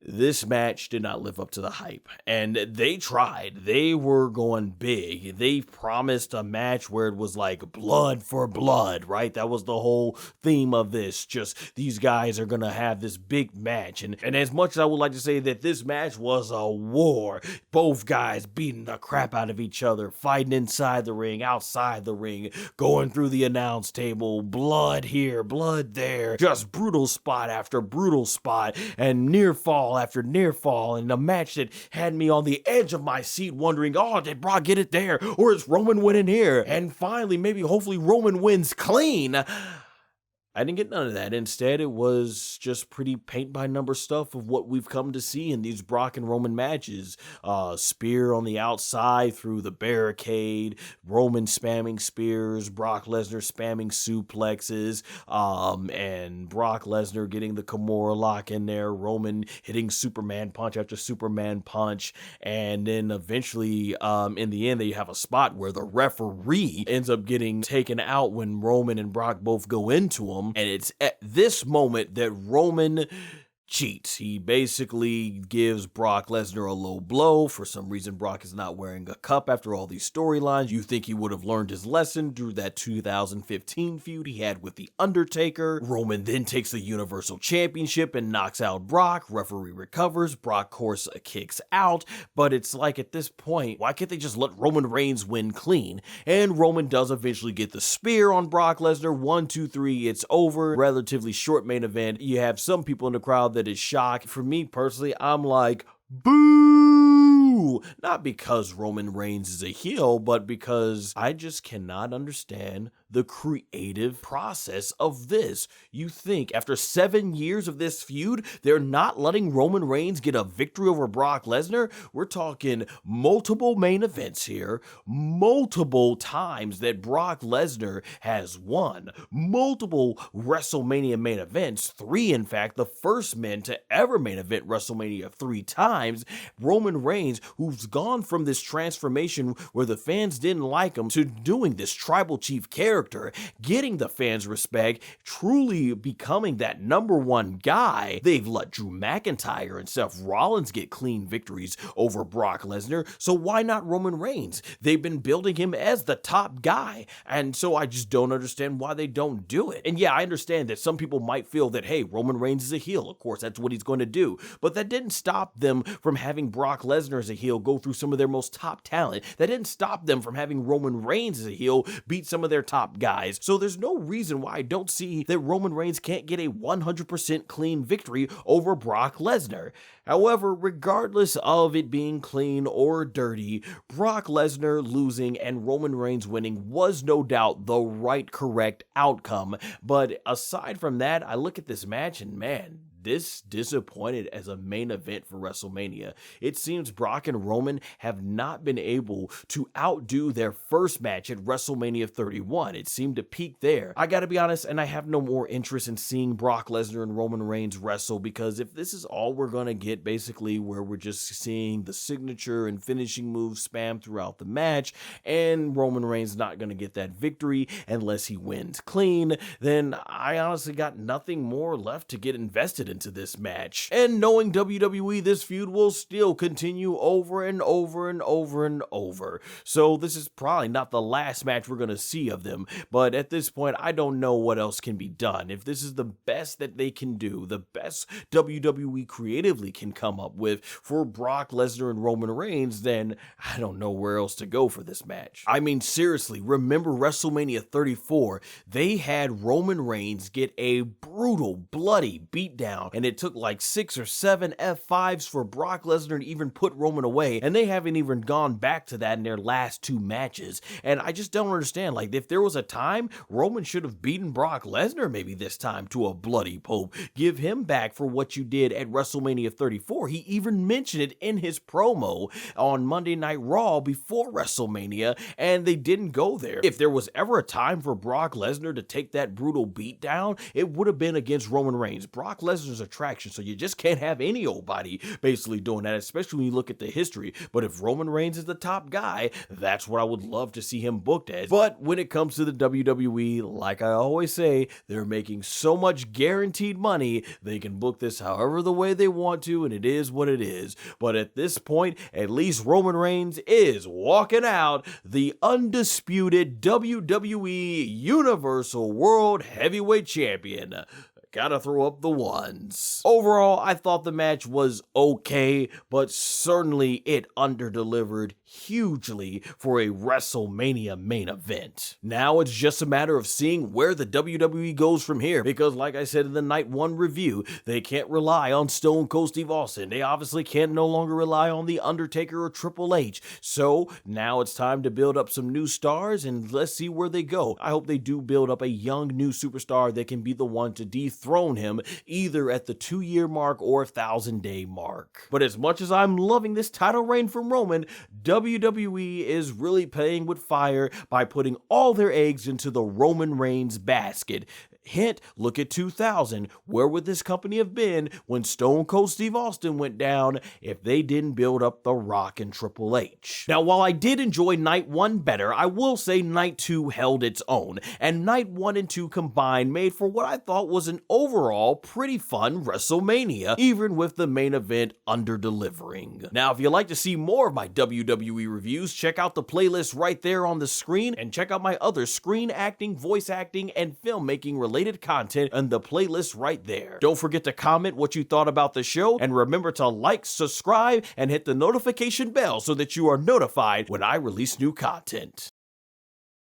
this match did not live up to the hype, and they tried. They were going big. They promised a match where it was like blood for blood, right? That was the whole theme of this. Just these guys are gonna have this big match, and as much as I would like to say that this match was a war, both guys beating the crap out of each other, fighting inside the ring, outside the ring, going through the announce table, blood here, blood there, just brutal spot after brutal spot, and near fall after near fall, and a match that had me on the edge of my seat wondering, oh, did Brock get it there, or is Roman winning here? And finally, maybe hopefully Roman wins clean. I didn't get none of that. Instead, it was just pretty paint-by-number stuff of what we've come to see in these Brock and Roman matches. Spear on the outside through the barricade, Roman spamming spears, Brock Lesnar spamming suplexes, and Brock Lesnar getting the Kimura lock in there, Roman hitting Superman punch after Superman punch, and then eventually, in the end, they have a spot where the referee ends up getting taken out when Roman and Brock both go into him. And it's at this moment that Roman cheats. He basically gives Brock Lesnar a low blow. For some reason, Brock is not wearing a cup after all these storylines. You think he would have learned his lesson through that 2015 feud he had with The Undertaker. Roman then takes the Universal Championship and knocks out Brock. Referee recovers. Brock, of course, kicks out. But it's like, at this point, why can't they just let Roman Reigns win clean? And Roman does eventually get the spear on Brock Lesnar. 1, 2, 3, it's over. Relatively short main event. You have some people in the crowd that is shocked. For me personally, I'm like, boo! Not because Roman Reigns is a heel, but because I just cannot understand the creative process of this. You think after 7 years of this feud, they're not letting Roman Reigns get a victory over Brock Lesnar? We're talking multiple main events here, multiple times that Brock Lesnar has won, multiple WrestleMania main events, 3 in fact, the first men to ever main event WrestleMania 3 times. Roman Reigns, who's gone from this transformation where the fans didn't like him to doing this tribal chief character, getting the fans' respect, truly becoming that #1 guy. They've let Drew McIntyre and Seth Rollins get clean victories over Brock Lesnar, so why not Roman Reigns? They've been building him as the top guy, and so I just don't understand why they don't do it. And yeah, I understand that some people might feel that, hey, Roman Reigns is a heel, of course, that's what he's going to do, but that didn't stop them from having Brock Lesnar as a heel go through some of their most top talent. That didn't stop them from having Roman Reigns as a heel beat some of their top guys. So there's no reason why I don't see that Roman Reigns can't get a 100% clean victory over Brock Lesnar. However, regardless of it being clean or dirty, Brock Lesnar losing and Roman Reigns winning was no doubt the right, correct outcome. But aside from that, I look at this match and man, this disappointed as a main event for WrestleMania. It seems Brock and Roman have not been able to outdo their first match at WrestleMania 31. It seemed to peak there. I gotta be honest, and I have no more interest in seeing Brock Lesnar and Roman Reigns wrestle, because if this is all we're gonna get, basically where we're just seeing the signature and finishing moves spammed throughout the match, and Roman Reigns not gonna get that victory unless he wins clean, then I honestly got nothing more left to get invested into this match. And knowing WWE, this feud will still continue over and over and over and over. So this is probably not the last match we're going to see of them, but at this point, I don't know what else can be done. If this is the best that they can do, the best WWE creatively can come up with for Brock Lesnar and Roman Reigns, then I don't know where else to go for this match. I mean, seriously, remember WrestleMania 34? They had Roman Reigns get a brutal, bloody beatdown SmackDown, and it took like 6 or 7 F5s for Brock Lesnar to even put Roman away, and they haven't even gone back to that in their last 2 matches. And I just don't understand, like, if there was a time, Roman should have beaten Brock Lesnar maybe this time to a bloody pulp. Give him back for what you did at WrestleMania 34. He even mentioned it in his promo on Monday Night Raw before WrestleMania, and they didn't go there. If there was ever a time for Brock Lesnar to take that brutal beat down, it would have been against Roman Reigns. Brock Lesnar's attraction, so you just can't have any old body basically doing that, especially when you look at the history. But if Roman Reigns is the top guy, that's what I would love to see him booked as. But when it comes to the WWE, like I always say, they're making so much guaranteed money, they can book this however the way they want to, and it is what it is. But at this point, at least Roman Reigns is walking out the undisputed WWE Universal World Heavyweight Champion. Gotta throw up the ones. Overall, I thought the match was okay, but certainly it underdelivered hugely for a WrestleMania main event. Now it's just a matter of seeing where the WWE goes from here, because like I said in the Night 1 review, they can't rely on Stone Cold Steve Austin. They obviously can't no longer rely on The Undertaker or Triple H. So now it's time to build up some new stars, and let's see where they go. I hope they do build up a young new superstar that can be the one to dethrone him either at the 2-year mark or 1,000-day mark. But as much as I'm loving this title reign from Roman, WWE is really playing with fire by putting all their eggs into the Roman Reigns basket. Hint, look at 2000. Where would this company have been when Stone Cold Steve Austin went down if they didn't build up The Rock and Triple H? Now, while I did enjoy Night 1 better, I will say Night 2 held its own, and Night 1 and 2 combined made for what I thought was an overall pretty fun WrestleMania, even with the main event under-delivering. Now, if you'd like to see more of my WWE reviews, check out the playlist right there on the screen, and check out my other screen acting, voice acting, and filmmaking related content and the playlist right there. Don't forget to comment what you thought about the show, and remember to like, subscribe, and hit the notification bell so that you are notified when I release new content.